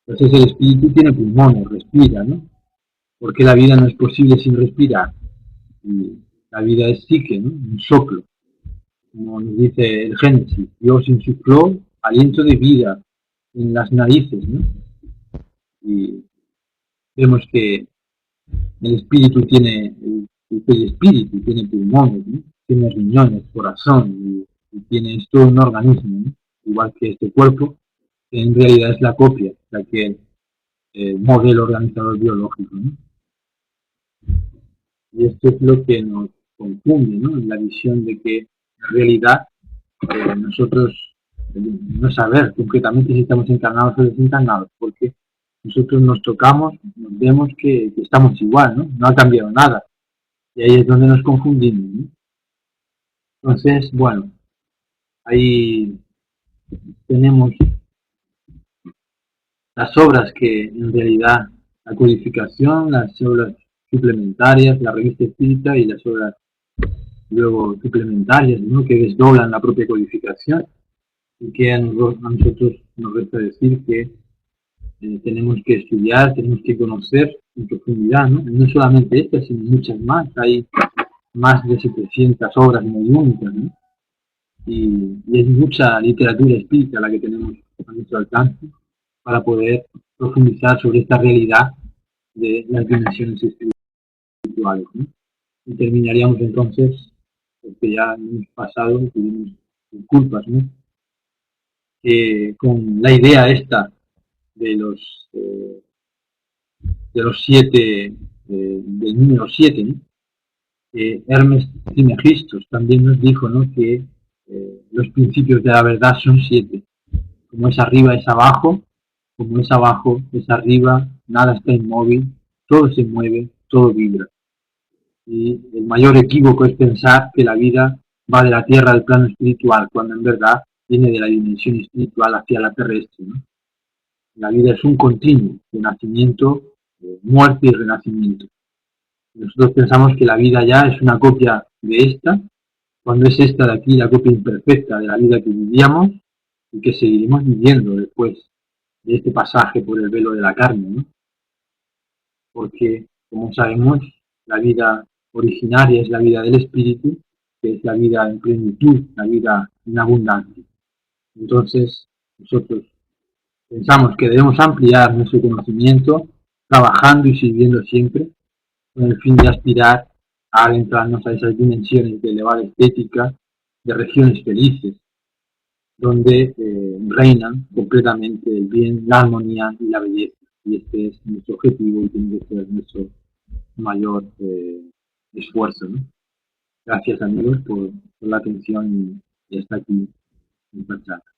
Entonces el espíritu tiene pulmones, respira, ¿no? Porque la vida no es posible sin respirar. Y la vida es psique, ¿no? Un soplo, como nos dice el Génesis. Dios insufló aliento de vida en las narices, ¿no? Y vemos que el espíritu tiene, el espíritu tiene pulmones, ¿no? Tiene riñones, corazón, y tiene es todo un organismo, ¿no? Igual que este cuerpo, que en realidad es la copia de aquel modelo organizador biológico, ¿no? Y esto es lo que nos confunde, ¿no? En la visión de que en realidad nosotros no saber concretamente si estamos encarnados o desencarnados, porque nosotros nos tocamos, nos vemos que estamos igual, ¿no? No ha cambiado nada. Y ahí es donde nos confundimos, ¿no? Entonces, bueno, ahí tenemos las obras que en realidad, la codificación, las obras suplementarias, la revista espírita y las obras luego suplementarias, ¿no? Que desdoblan la propia codificación y que a nosotros nos resta decir que tenemos que estudiar, tenemos que conocer en profundidad, ¿no? No solamente estas, sino muchas más. Hay más de 700 obras muy únicas, ¿no? Y es mucha literatura espírita la que tenemos a nuestro alcance para poder profundizar sobre esta realidad de las dimensiones espirituales, ¿no? Y terminaríamos entonces, porque ya hemos pasado, tuvimos culpas, ¿no? Con la idea esta de los siete, del número 7, ¿no? Hermes Trismegistus también nos dijo, ¿no? Que los principios de la verdad son 7. Como es arriba es abajo, como es abajo es arriba, nada está inmóvil, todo se mueve, todo vibra. Y el mayor equívoco es pensar que la vida va de la tierra al plano espiritual, cuando en verdad viene de la dimensión espiritual hacia la terrestre, ¿no? La vida es un continuo de nacimiento, muerte y renacimiento. Nosotros pensamos que la vida ya es una copia de esta, cuando es esta de aquí la copia imperfecta de la vida que vivíamos y que seguiremos viviendo después de este pasaje por el velo de la carne, ¿no? Porque, como sabemos, La vida originaria es la vida del espíritu, que es la vida en plenitud, la vida en abundancia. Entonces, nosotros pensamos que debemos ampliar nuestro conocimiento, trabajando y sirviendo siempre, con el fin de aspirar a adentrarnos a esas dimensiones de elevada estética, de regiones felices, donde reinan completamente el bien, la armonía y la belleza. Y este es nuestro objetivo y tiene que ser nuestro mayor esfuerzo, ¿no? Gracias amigos por la atención y hasta aquí mi charla.